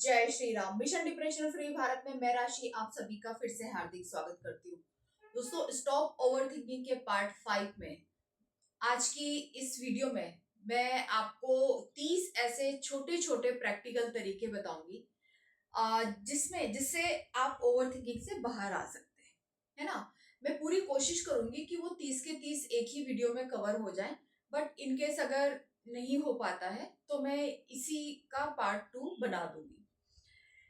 जय Shri Ram. Mission depression free Bharat में मैं राशि आप सभी का फिर से हार्दिक स्वागत करती हूँ। दोस्तों, स्टॉप ओवर थिंकिंग के पार्ट 5 में आज की इस वीडियो में मैं आपको 30 ऐसे छोटे छोटे प्रैक्टिकल तरीके बताऊंगी जिससे आप ओवर थिंकिंग से बाहर आ सकते हैं, है ना। मैं पूरी कोशिश करूंगी कि वो 30 के 30 एक ही वीडियो में कवर हो जाएं, बट इनकेस अगर नहीं हो पाता है तो मैं इसी का पार्ट 2 बना दूंगी।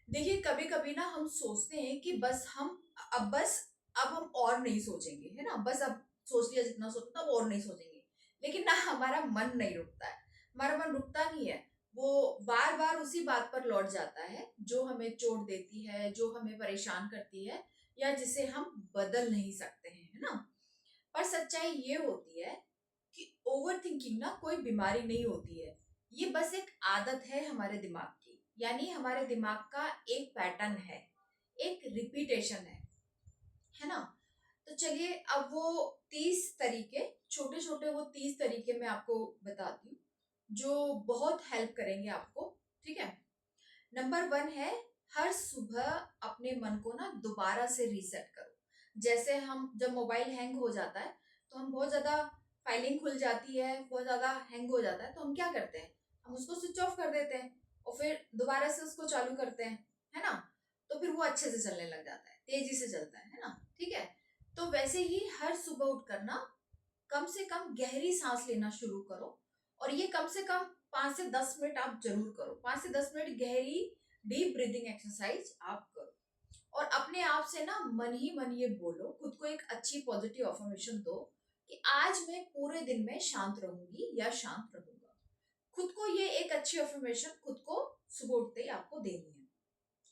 देखिए, कभी कभी ना हम सोचते हैं कि अब हम और नहीं सोचेंगे, है ना। बस अब सोच लिया जितना सोचना अब और नहीं सोचेंगे। लेकिन ना हमारा मन नहीं रुकता है, हमारा मन रुकता नहीं है। वो बार बार उसी बात पर लौट जाता है जो हमें चोट देती है, जो हमें परेशान करती है, या जिसे हम बदल नहीं सकते हैं, है ना। पर सच्चाई ये होती है कि ओवर थिंकिंग ना कोई बीमारी नहीं होती है। ये बस एक आदत है हमारे दिमाग की, यानी हमारे दिमाग का एक पैटर्न है, एक रिपीटेशन है ना। तो चलिए, अब वो 30 तरीके, छोटे छोटे वो 30 तरीके मैं आपको बताती हूँ जो बहुत हेल्प करेंगे आपको। ठीक है। नंबर 1 है, हर सुबह अपने मन को ना दोबारा से रीसेट करो। जैसे हम जब मोबाइल हैंग हो जाता है तो हम बहुत ज्यादा, फाइलिंग खुल जाती है, बहुत ज्यादा हैंग हो जाता है, तो हम क्या करते हैं, हम उसको स्विच ऑफ कर देते हैं और फिर दोबारा से उसको चालू करते हैं, है ना। तो फिर वो अच्छे से चलने लग जाता है, तेजी से चलता है ना। ठीक है। तो वैसे ही हर सुबह उठकर ना कम से कम गहरी सांस लेना शुरू करो, और ये कम से कम 5 से 10 मिनट आप जरूर करो। 5 से 10 मिनट गहरी डीप ब्रीदिंग एक्सरसाइज आप करो, और अपने आप से ना मन ही मन ये बोलो, खुद को एक अच्छी पॉजिटिव अफर्मेशन दो कि आज मैं पूरे दिन में शांत रहूंगी या शांत रहूंगा। खुद को ये एक अच्छी अफर्मेशन खुद को सुबह उठते ही आपको देनी है।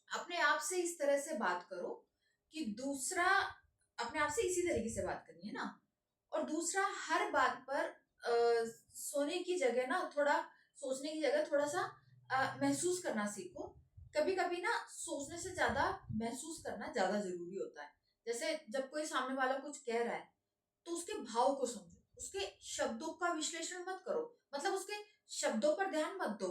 अपने आप से इस तरह से बात करो कि दूसरा, अपने आप से इसी तरीके से बात करनी है ना। और दूसरा, हर बात पर सोने की जगह ना थोड़ा, सोचने की जगह थोड़ा सा महसूस करना सीखो। कभी कभी ना सोचने से ज्यादा महसूस करना ज्यादा जरूरी होता है। जैसे जब कोई सामने वाला कुछ कह रहा है तो उसके भाव को समझो, उसके शब्दों का विश्लेषण मत करो, मतलब उसके शब्दों पर ध्यान मत दो,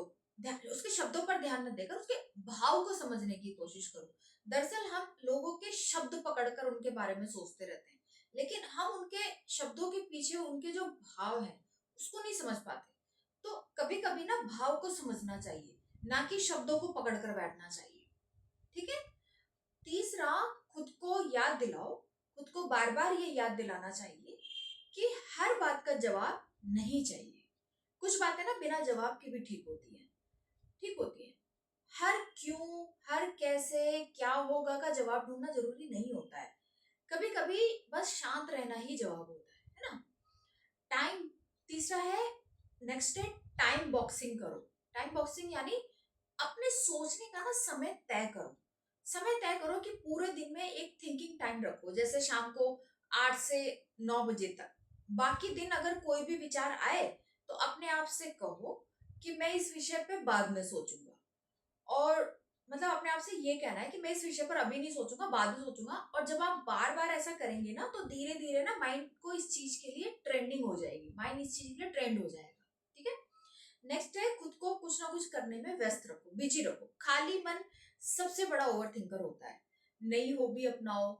उसके शब्दों पर ध्यान मत देकर उसके भाव को समझने की कोशिश करो। दरअसल हम लोगों के शब्द पकड़कर उनके बारे में सोचते रहते हैं, लेकिन हम उनके शब्दों के पीछे उनके जो भाव है उसको नहीं समझ पाते। तो कभी कभी ना भाव को समझना चाहिए, ना कि शब्दों को पकड़कर बैठना चाहिए। ठीक है। तीसरा, खुद को याद दिलाओ, खुद को बार बार ये याद दिलाना चाहिए कि हर बात का जवाब नहीं चाहिए। कुछ बातें ना बिना जवाब के भी ठीक होती हैं, ठीक होती है। हर क्यों, हर कैसे, क्या होगा का जवाब ढूंढना जरूरी नहीं होता है। कभी कभी बस शांत रहना ही जवाब होता है ना। टाइम, तीसरा है, नेक्स्ट है, टाइम बॉक्सिंग करो। टाइम बॉक्सिंग यानी अपने सोचने का ना समय तय करो। समय तय करो कि पूरे दिन में एक थिंकिंग टाइम रखो, जैसे शाम को 8 से 9 बजे तक। बाकी दिन अगर कोई भी विचार आए तो अपने आप से कहो कि मैं इस विषय पे बाद में सोचूंगा। और मतलब अपने आप से ये कहना है कि मैं इस विषय पर अभी नहीं सोचूंगा, बाद में सोचूंगा। और जब आप बार बार ऐसा करेंगे ना तो धीरे धीरे ना माइंड को इस चीज के लिए ट्रेंडिंग हो जाएगी, माइंड इस चीज के लिए ट्रेंड हो जाएगा। ठीक है। नेक्स्ट है, खुद को कुछ ना कुछ करने में व्यस्त रखो, बिजी रखो। खाली मन सबसे बड़ा ओवर थिंकर होता है। नई हॉबी अपनाओ,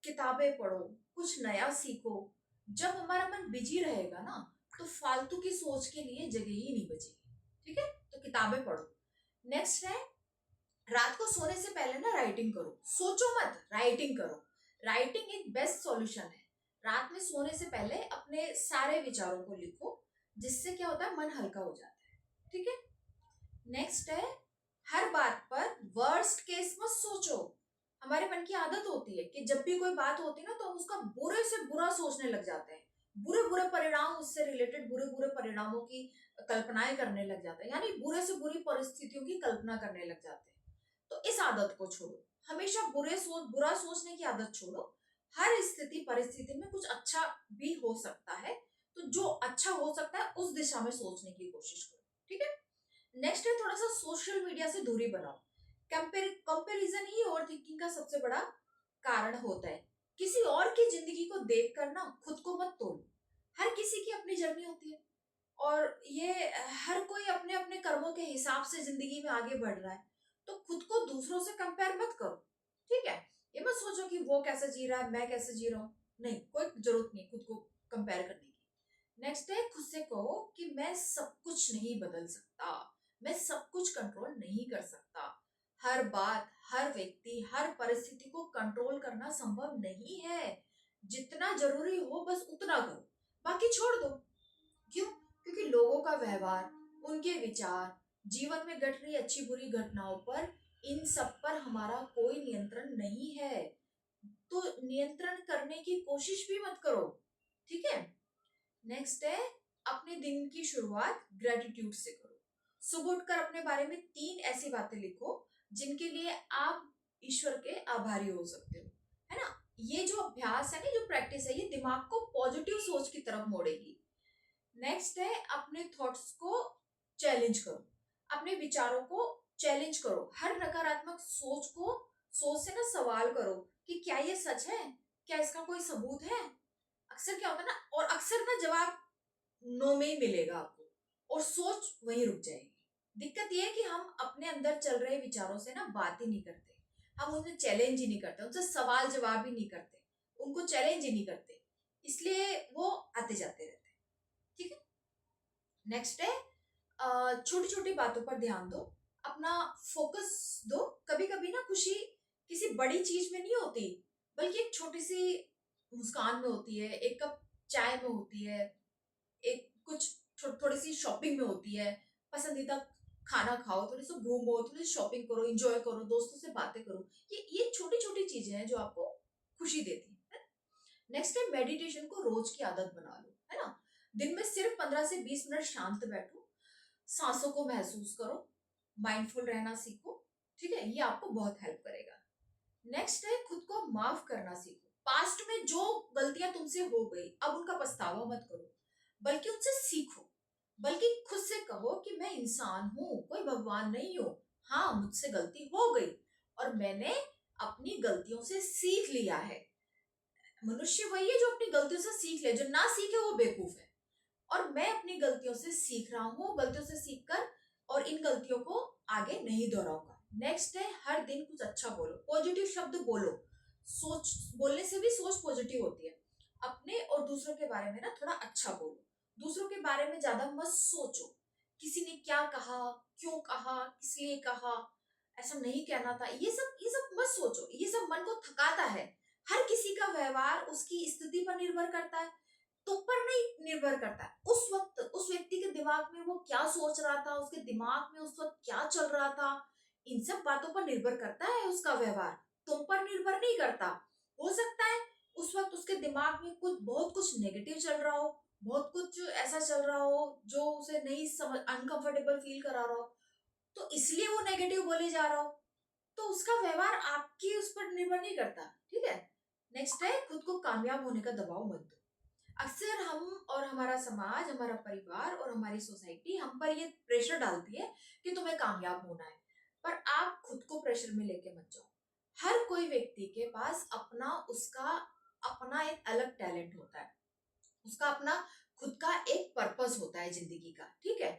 किताबें पढ़ो, कुछ नया सीखो। जब हमारा मन बिजी रहेगा ना तो फालतू की सोच के लिए जगह ही नहीं बचेगी। ठीक है। तो किताबें पढ़ो। नेक्स्ट है, रात को सोने से पहले ना राइटिंग करो। सोचो मत, राइटिंग करो। राइटिंग एक बेस्ट सॉल्यूशन है। रात में सोने से पहले अपने सारे विचारों को लिखो, जिससे क्या होता है, मन हल्का हो जाता है। ठीक है। नेक्स्ट है, हर बात पर वर्स्ट केस मत सोचो। हमारे मन की आदत होती है कि जब भी कोई बात होती है ना तो हम उसका बुरे से बुरा सोचने लग जाते हैं। बुरे बुरे परिणाम, उससे रिलेटेड बुरे बुरे परिणामों की कल्पनाएं करने लग जाते हैं, यानी बुरे से बुरी परिस्थितियों की कल्पना करने लग जाते हैं। तो इस आदत को छोड़ो, हमेशा बुरा सोचने की आदत छोड़ो। हर स्थिति परिस्थिति में कुछ अच्छा भी हो सकता है, तो जो अच्छा हो सकता है उस दिशा में सोचने की कोशिश करो। ठीक है। नेक्स्ट है, थोड़ा सा सोशल मीडिया से दूरी बनाओ। कंपैरिजन ही ओवर थिंकिंग का सबसे बड़ा कारण होता है। किसी और की जिंदगी को देखकर ना खुद को मत तोड़ो। हर किसी की अपनी जर्नी होती है, और ये हर कोई अपने अपने कर्मों के हिसाब से जिंदगी में आगे बढ़ रहा है। तो खुद को दूसरों से कंपेयर मत करो, ठीक है। ये मत सोचो कि वो कैसे जी रहा है, मैं कैसे जी रहा हूँ, नहीं, कोई जरूरत नहीं खुद को कंपेयर करने की। नेक्स्ट है, खुद से कहो कि मैं सब कुछ नहीं बदल सकता, मैं सब कुछ कंट्रोल नहीं कर सकता। हर बात, हर व्यक्ति, हर परिस्थिति को कंट्रोल करना संभव नहीं है। जितना जरूरी हो बस उतना करो, बाकी छोड़ दो। क्यों? क्योंकि लोगों का व्यवहार, उनके विचार, जीवन में घट रही अच्छी बुरी घटनाओं पर, इन सब पर हमारा कोई नियंत्रण नहीं है। तो नियंत्रण करने की कोशिश भी मत करो, ठीक है। नेक्स्ट है, अपने दिन की शुरुआत ग्रेटिट्यूड से करो। सुबह उठकर अपने बारे में 3 ऐसी बातें लिखो जिनके लिए आप ईश्वर के आभारी हो सकते हो, है ना। ये जो अभ्यास है ना, जो प्रैक्टिस है, ये दिमाग को पॉजिटिव सोच की तरफ मोड़ेगी। नेक्स्ट है, अपने थॉट्स को चैलेंज करो, अपने विचारों को चैलेंज करो। हर नकारात्मक सोच से ना सवाल करो कि क्या ये सच है, क्या इसका कोई सबूत है। अक्सर क्या होता है ना, और अक्सर ना जवाब नो में ही मिलेगा आपको, और सोच वहीं रुक जाएगी। दिक्कत ये है कि हम अपने अंदर चल रहे विचारों से ना बात ही नहीं करते, हम उन्हें चैलेंज ही नहीं करते, उनसे सवाल जवाब ही नहीं करते, उनको चैलेंज ही नहीं करते, इसलिए वो आते जाते रहते हैं, ठीक है। नेक्स्ट है, छोटी छोटी बातों पर ध्यान दो, अपना फोकस दो। कभी कभी ना खुशी किसी बड़ी चीज में नहीं होती, बल्कि एक छोटी सी मुस्कान में होती है, एक कप चाय में होती है, एक कुछ थोड़ी सी शॉपिंग में होती है। पसंदीदा खाना खाओ, थोड़ी सी घूमो, थोड़ी सी शॉपिंग करो, एंजॉय करो, दोस्तों से बातें करो। ये छोटी छोटी चीजें हैं जो आपको खुशी देती है। नेक्स्ट है, मेडिटेशन को रोज की आदत बना लो, है ना। दिन में सिर्फ 15 से 20 मिनट शांत बैठो, सांसों को महसूस करो, माइंडफुल रहना सीखो, ठीक है। ये आपको बहुत हेल्प करेगा। नेक्स्ट है, खुद को माफ करना सीखो। पास्ट में जो गलतियां तुमसे हो गई, अब उनका पछतावा मत करो, बल्कि उनसे सीखो। बल्कि खुद से कहो कि मैं इंसान हूँ, कोई भगवान नहीं हूँ। हाँ, मुझसे गलती हो गई और मैंने अपनी गलतियों से सीख लिया है। मनुष्य वही है जो अपनी गलतियों से सीख ले, जो ना सीखे वो बेवकूफ है। और मैं अपनी गलतियों से सीख रहा हूँ, गलतियों से सीखकर और इन गलतियों को आगे नहीं दोहराऊंगा। नेक्स्ट है, हर दिन कुछ अच्छा बोलो, पॉजिटिव शब्द बोलो। सोच बोलने से भी सोच पॉजिटिव होती है। अपने और दूसरों के बारे में ना थोड़ा अच्छा बोलो, दूसरों के बारे में ज्यादा मत सोचो। किसी ने क्या कहा, क्यों कहा, किस लिए कहा, ऐसा नहीं कहना था, ये सब मत सोचो, ये सब मन को थकाता है। हर किसी का व्यवहार उसकी स्थिति पर निर्भर करता है, तुम पर नहीं निर्भर करता है। उस वक्त उस व्यक्ति के दिमाग में वो क्या सोच रहा था, उसके दिमाग में उस वक्त क्या चल रहा था, इन सब बातों पर निर्भर करता है उसका व्यवहार, तुम पर निर्भर नहीं करता। हो सकता है उस वक्त उसके दिमाग में बहुत कुछ नेगेटिव चल रहा हो, बहुत कुछ ऐसा चल रहा हो जो उसे नहीं समझ, अनकंफर्टेबल फील करा रहा हो, तो इसलिए वो नेगेटिव बोले जा रहा हो। तो उसका व्यवहार आपकी उस पर निर्भर नहीं करता, ठीक है। नेक्स्ट है, खुद को कामयाब होने का दबाव मत दो। अक्सर हम और हमारा समाज, हमारा परिवार और हमारी सोसाइटी हम पर ये प्रेशर डालती है कि तुम्हें कामयाब होना है, पर आप खुद को प्रेशर में लेके मत जाओ। हर कोई व्यक्ति के पास उसका अपना एक अलग टैलेंट होता है, उसका अपना खुद का एक पर्पस होता है जिंदगी का, ठीक है।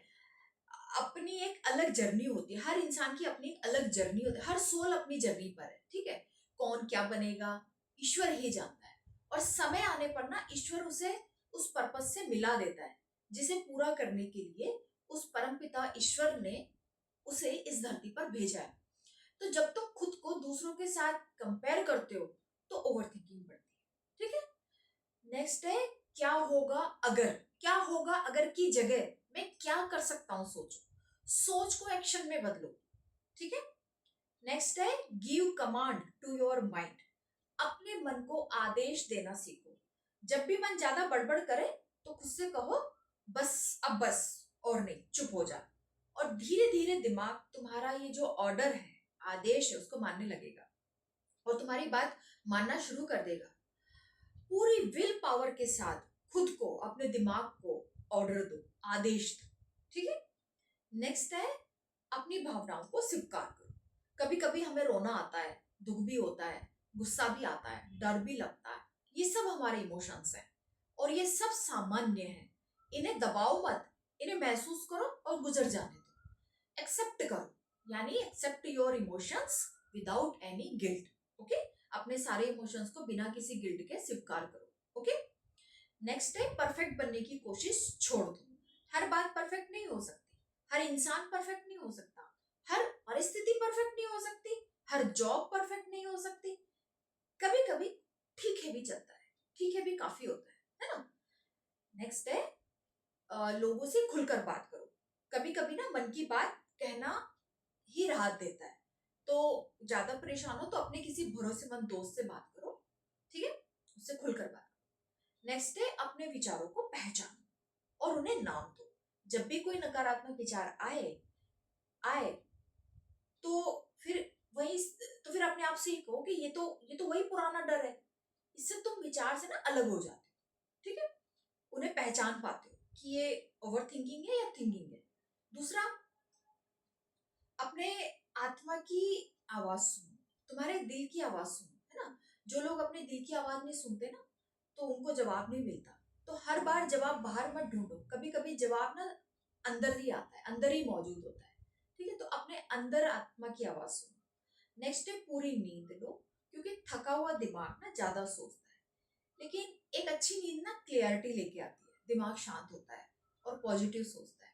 अपनी एक अलग जर्नी होती है, हर इंसान की अपनी एक अलग जर्नी होती है, हर सोल अपनी जर्नी पर है, ठीक है। कौन क्या बनेगा ईश्वर ही जानता है, और समय आने पर ना ईश्वर उसे उस पर्पस से मिला देता है जिसे पूरा करने के लिए उस परमपिता ईश्वर ने उसे इस धरती पर भेजा है। तो जब तुम खुद को दूसरों के साथ कंपेयर करते हो तो ओवर थिंकिंग बढ़ती है, ठीक है। नेक्स्ट है, क्या होगा अगर की जगह मैं क्या कर सकता हूँ सोचो, सोच को एक्शन में बदलो, ठीक है। नेक्स्ट है, give command to your mind. अपने मन को आदेश देना सीखो। जब भी मन ज्यादा बड़बड़ करे तो खुद से कहो बस, अब बस, और नहीं, चुप हो जा। और धीरे धीरे दिमाग तुम्हारा ये जो ऑर्डर है, आदेश है, उसको मानने लगेगा और तुम्हारी बात मानना शुरू कर देगा। पूरी विल पावर के साथ खुद को, अपने दिमाग को ऑर्डर दो, आदेश दो, ठीक है। नेक्स्ट है, अपनी भावनाओं को स्वीकार करो। कभी कभी हमें रोना आता है, दुख भी होता है, गुस्सा भी आता है, डर भी लगता है, ये सब हमारे इमोशंस हैं और ये सब सामान्य है। इन्हें दबाओ मत, इन्हें महसूस करो और गुजर जाने दो, एक्सेप्ट करो। यानी accept your emotions without any guilt. Okay, अपने सारे इमोशंस को बिना किसी गिल्ट के स्वीकार करो। ओके, नेक्स्ट है परफेक्ट बनने की कोशिश छोड़ दो। हर बात परफेक्ट नहीं हो सकती, हर इंसान परफेक्ट नहीं हो सकता, हर परिस्थिति परफेक्ट नहीं हो सकती, हर जॉब परफेक्ट नहीं हो सकती। कभी कभी ठीक है भी चलता है, ठीक है भी काफी होता है ना। नेक्स्ट है लोगों से खुलकर बात करो। कभी कभी ना मन की बात कहना ही राहत देता है। तो ज्यादा परेशान हो तो अपने किसी भरोसेमंद दोस्त से बात करो, ठीक है, उससे खुलकर बात करो। नेक्स्ट है अपने विचारों को पहचानो और उन्हें नाम दो। जब भी कोई नकारात्मक विचार आए आए तो फिर वही तो फिर अपने आप से ही कहो कि ये तो वही पुराना डर है। इससे तुम विचार से ना अलग हो जाते हो, ठीक है, उन्हें पहचान पाते हो कि ये ओवर थिंकिंग है या थिंकिंग है। दूसरा, अपने आत्मा की आवाज सुनो, तुम्हारे दिल की आवाज सुनो, है ना। जो लोग अपने दिल की आवाज नहीं सुनते ना, तो उनको जवाब नहीं मिलता। तो हर बार जवाब बाहर मत ढूंढो, कभी कभी जवाब ना अंदर ही आता है, अंदर ही मौजूद होता है, ठीक है। तो अपने अंदर आत्मा की आवाज सुनो। नेक्स्ट है पूरी नींद लो, क्योंकि थका हुआ दिमाग ना ज्यादा सोचता है, लेकिन एक अच्छी नींद ना क्लियरिटी लेके आती है, दिमाग शांत होता है और पॉजिटिव सोचता है।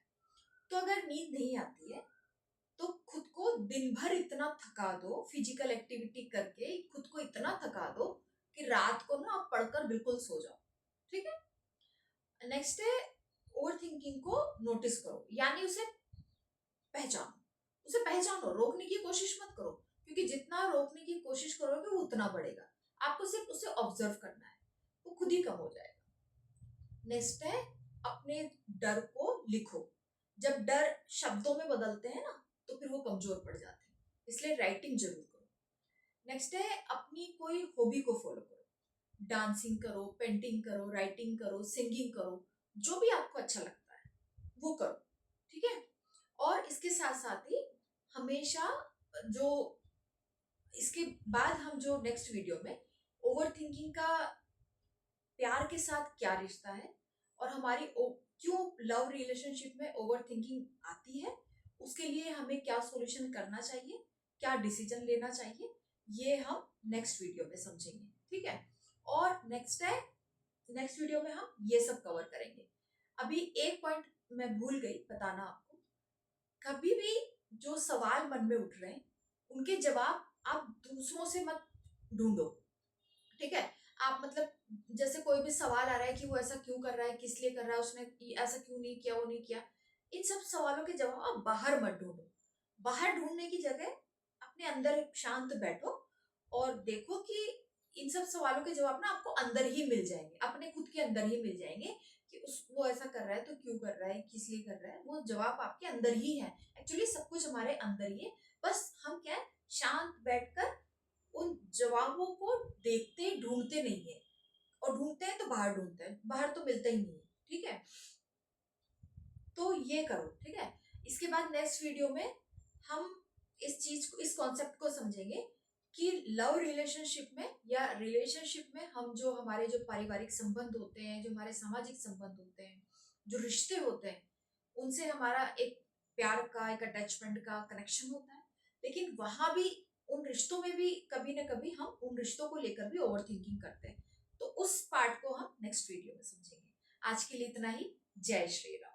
तो अगर नींद नहीं आती है तो खुद को दिन भर इतना थका दो, फिजिकल एक्टिविटी करके खुद को इतना थका दो कि रात को ना आप पढ़कर बिल्कुल सो जाओ, ठीक है। नेक्स्ट है ओवर थिंकिंग को नोटिस करो, यानी उसे पहचानो, उसे पहचानो, रोकने की कोशिश मत करो, क्योंकि जितना रोकने की कोशिश करोगे वो उतना बढ़ेगा। आपको सिर्फ उसे ऑब्जर्व करना है, वो खुद ही कम हो जाएगा। नेक्स्ट है अपने डर को लिखो। जब डर शब्दों में बदलते हैं ना, तो फिर वो कमजोर पड़ जाते हैं, इसलिए राइटिंग जरूर करो। नेक्स्ट है अपनी कोई हॉबी को फॉलो करो, डांसिंग करो, पेंटिंग करो, राइटिंग करो, सिंगिंग करो, जो भी आपको अच्छा लगता है वो करो, ठीक है। और इसके साथ साथ ही हमेशा जो इसके बाद हम जो नेक्स्ट वीडियो में ओवर थिंकिंग का प्यार के साथ क्या रिश्ता है और हमारी क्यों लव रिलेशनशिप में ओवर थिंकिंग आती है, उसके लिए हमें क्या सॉल्यूशन करना चाहिए, क्या डिसीजन लेना चाहिए, ये हम नेक्स्ट वीडियो में समझेंगे, ठीक है। और नेक्स्ट वीडियो में हम ये सब कवर करेंगे। अभी एक पॉइंट मैं भूल गई बताना आपको, कभी भी जो सवाल मन में उठ रहे हैं उनके जवाब आप दूसरों से मत ढूंढो, ठीक है। आप मतलब जैसे कोई भी सवाल आ रहा है कि वो ऐसा क्यों कर रहा है, किस लिए कर रहा है, उसने ऐसा क्यों नहीं किया, वो नहीं किया, इन सब सवालों के जवाब आप बाहर मत ढूंढो। बाहर ढूंढने की जगह अपने अंदर शांत बैठो और देखो कि इन सब सवालों के जवाब ना आपको अंदर ही मिल जाएंगे, अपने खुद के अंदर ही मिल जाएंगे कि वो ऐसा कर रहा है तो क्यों कर रहा है, किस लिए कर रहा है, वो जवाब आपके अंदर ही है। एक्चुअली सब कुछ हमारे अंदर ही है, बस हम क्या है, शांत बैठकर उन जवाबों को देखते ढूंढते नहीं है, और ढूंढते हैं तो बाहर ढूंढते हैं, बाहर तो मिलता ही नहीं है, ठीक है। तो ये करो, ठीक है। इसके बाद नेक्स्ट वीडियो में हम इस चीज को, इस कॉन्सेप्ट को समझेंगे कि लव रिलेशनशिप में या रिलेशनशिप में हम जो हमारे जो पारिवारिक संबंध होते हैं, जो हमारे सामाजिक संबंध होते हैं, जो रिश्ते होते हैं, उनसे हमारा एक प्यार का, एक अटैचमेंट का कनेक्शन होता है, लेकिन वहां भी उन रिश्तों में भी कभी ना कभी हम उन रिश्तों को लेकर भी ओवर थिंकिंग करते हैं। तो उस पार्ट को हम नेक्स्ट वीडियो में समझेंगे। आज के लिए इतना ही। जय श्री राम।